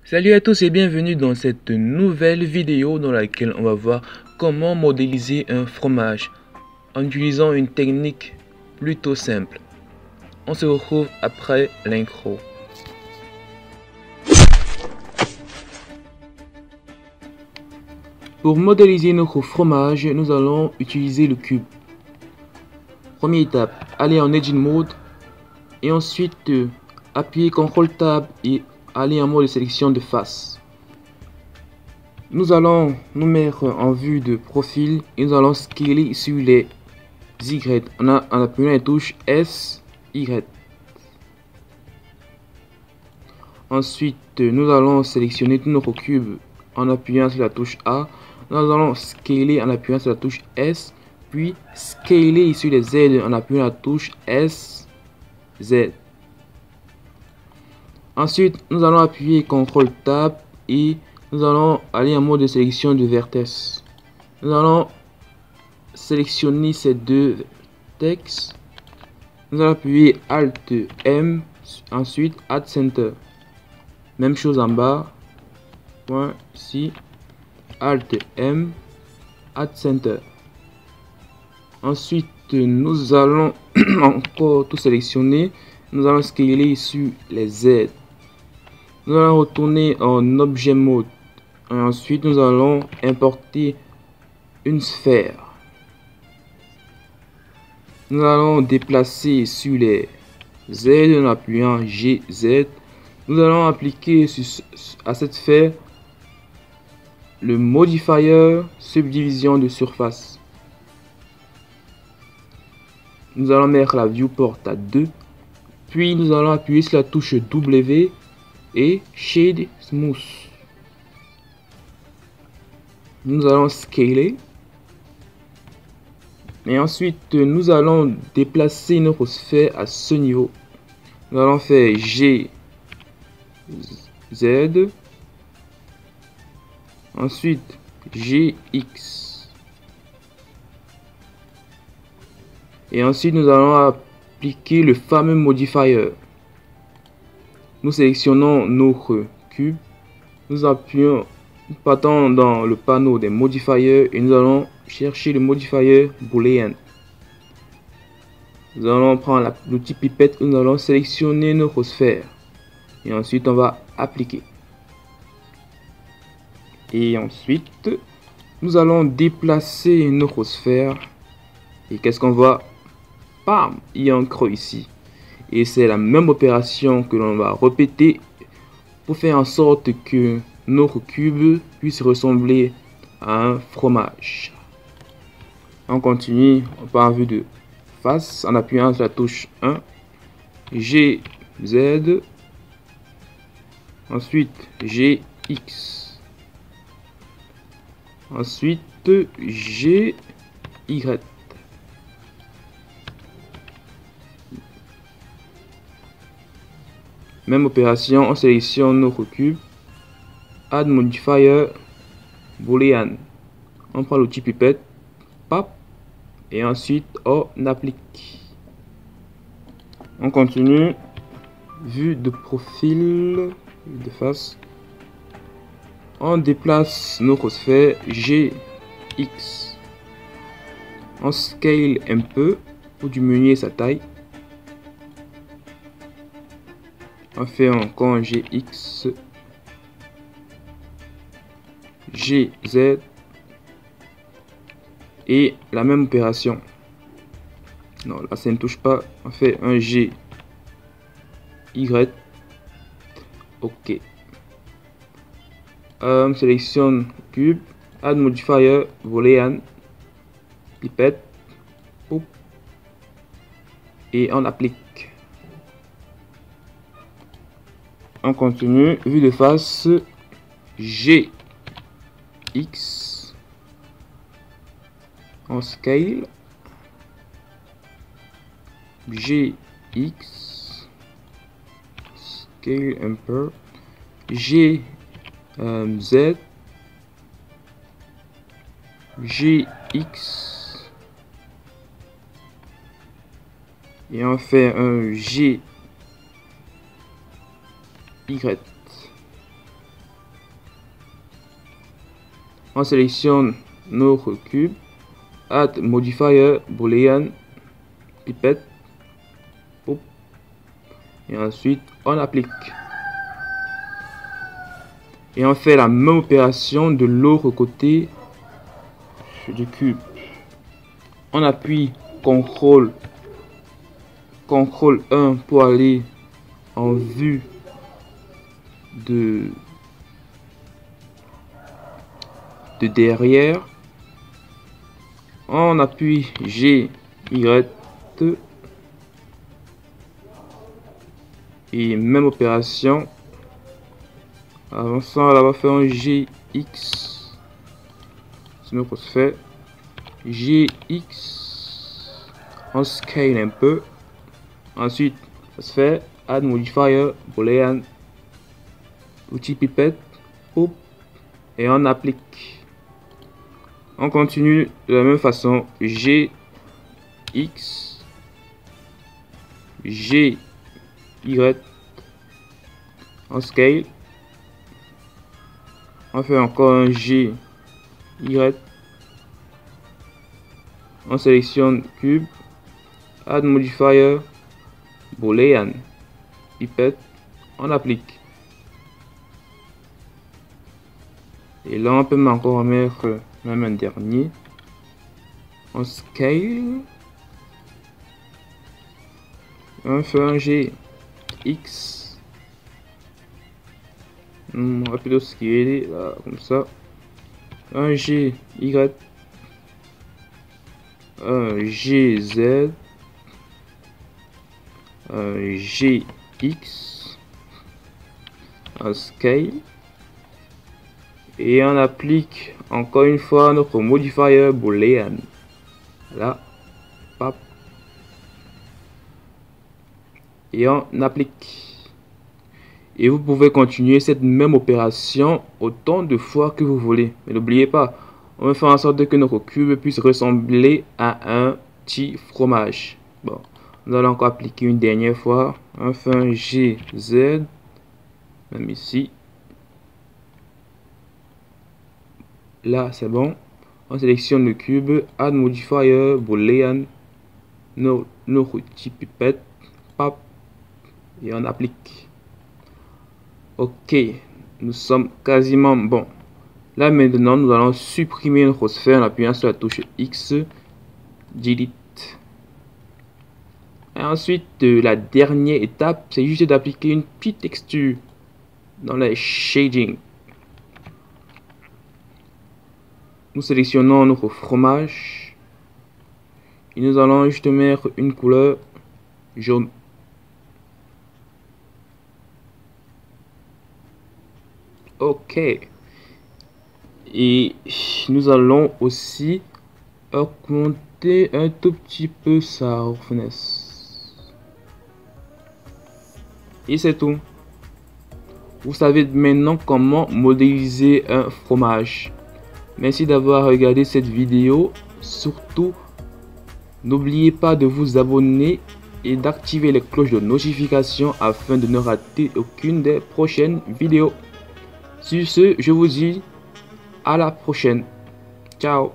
Salut à tous et bienvenue dans cette nouvelle vidéo dans laquelle on va voir comment modéliser un fromage en utilisant une technique plutôt simple. On se retrouve après l'intro. Pour modéliser notre fromage, nous allons utiliser le cube. Première étape, aller en Edit Mode et ensuite appuyer CTRL Tab et aller en mode de sélection de face. Nous allons nous mettre en vue de profil et nous allons scaler sur les Y en appuyant la touche S, Y. Ensuite, nous allons sélectionner tout notre cube en appuyant sur la touche A. Nous allons scaler en appuyant sur la touche S, puis scaler sur les Z en appuyant la touche S, Z. Ensuite, nous allons appuyer CTRL Tab et nous allons aller en mode de sélection de vertex. Nous allons sélectionner ces deux vertex. Nous allons appuyer Alt M, ensuite Add Center. Même chose en bas. Point ici. Alt M, Add Center. Ensuite, nous allons encore tout sélectionner. Nous allons scaler sur les Z. Nous allons retourner en objet mode. Et ensuite, nous allons importer une sphère. Nous allons déplacer sur les Z en appuyant GZ. Nous allons appliquer à cette sphère le modifier subdivision de surface. Nous allons mettre la viewport à 2. Puis nous allons appuyer sur la touche W et Shade Smooth. Nous allons scaler. Et ensuite, nous allons déplacer notre sphère à ce niveau. Nous allons faire G, Z. Ensuite, GX. Et ensuite, nous allons appliquer le fameux modifier. Nous sélectionnons notre cube. Nous appuyons, nous partons dans le panneau des modifiers et nous allons chercher le modifier boolean. Nous allons prendre l'outil pipette et nous allons sélectionner notre sphère. Et ensuite, on va appliquer. Et ensuite, nous allons déplacer notre sphère. Et qu'est-ce qu'on voit? Bam! Il y a un creux ici. Et c'est la même opération que l'on va répéter pour faire en sorte que notre cube puisse ressembler à un fromage. On continue, on part en vue de face en appuyant sur la touche 1, G, Z, ensuite G, X, ensuite G, Y. Même opération, on sélectionne notre cube, Add Modifier, Boolean. On prend l'outil pipette, pop, et ensuite on applique. On continue, vue de profil, de face. On déplace notre sphère G, X. On scale un peu pour diminuer sa taille. On fait encore un GX, GZ et la même opération. Non, là ça ne touche pas. On fait un G, Y. OK. On sélectionne cube, add modifier, boolean, pipette, et on applique. On continue, vue de face, G, X, on scale, G, X, scale un peu, G, Z, G, X, et on fait un G, Y. On sélectionne notre cube, add modifier boolean pipette, et ensuite on applique. Et on fait la même opération de l'autre côté du cube. On appuie CTRL 1 pour aller en vue de derrière. On appuie G, Y, T, et même opération. Avant ça, on va faire un GX. C'est notre fait. GX. On scale un peu. Ensuite, ça se fait add modifier boolean outil pipette, et on applique. On continue de la même façon. GX, GY, on scale. On fait encore un GY. On sélectionne cube, add modifier boolean pipette, on applique. Et là on peut encore mettre même un dernier. On scale. On fait un GX. On va plutôt scaler là comme ça. Un GY, un GZ, un GX, un scale, et on applique encore une fois notre modifier boolean. Là, pop, et on applique. Et vous pouvez continuer cette même opération autant de fois que vous voulez. Mais n'oubliez pas, on va faire en sorte que notre cube puisse ressembler à un petit fromage. Bon, nous allons encore appliquer une dernière fois. On fait un GZ, même ici. Là, c'est bon. On sélectionne le cube, add modifier boolean, notre outil pipette, pop, et on applique. Ok, nous sommes quasiment bon. Là maintenant, nous allons supprimer notre sphère en appuyant sur la touche X, delete. Et ensuite, la dernière étape, c'est juste d'appliquer une petite texture dans les shading. Nous sélectionnons notre fromage et nous allons juste mettre une couleur jaune. Ok, et nous allons aussi augmenter un tout petit peu sa roughness. Et c'est tout. Vous savez maintenant comment modéliser un fromage. Merci d'avoir regardé cette vidéo. Surtout, n'oubliez pas de vous abonner et d'activer les cloches de notification afin de ne rater aucune des prochaines vidéos. Sur ce, je vous dis à la prochaine. Ciao.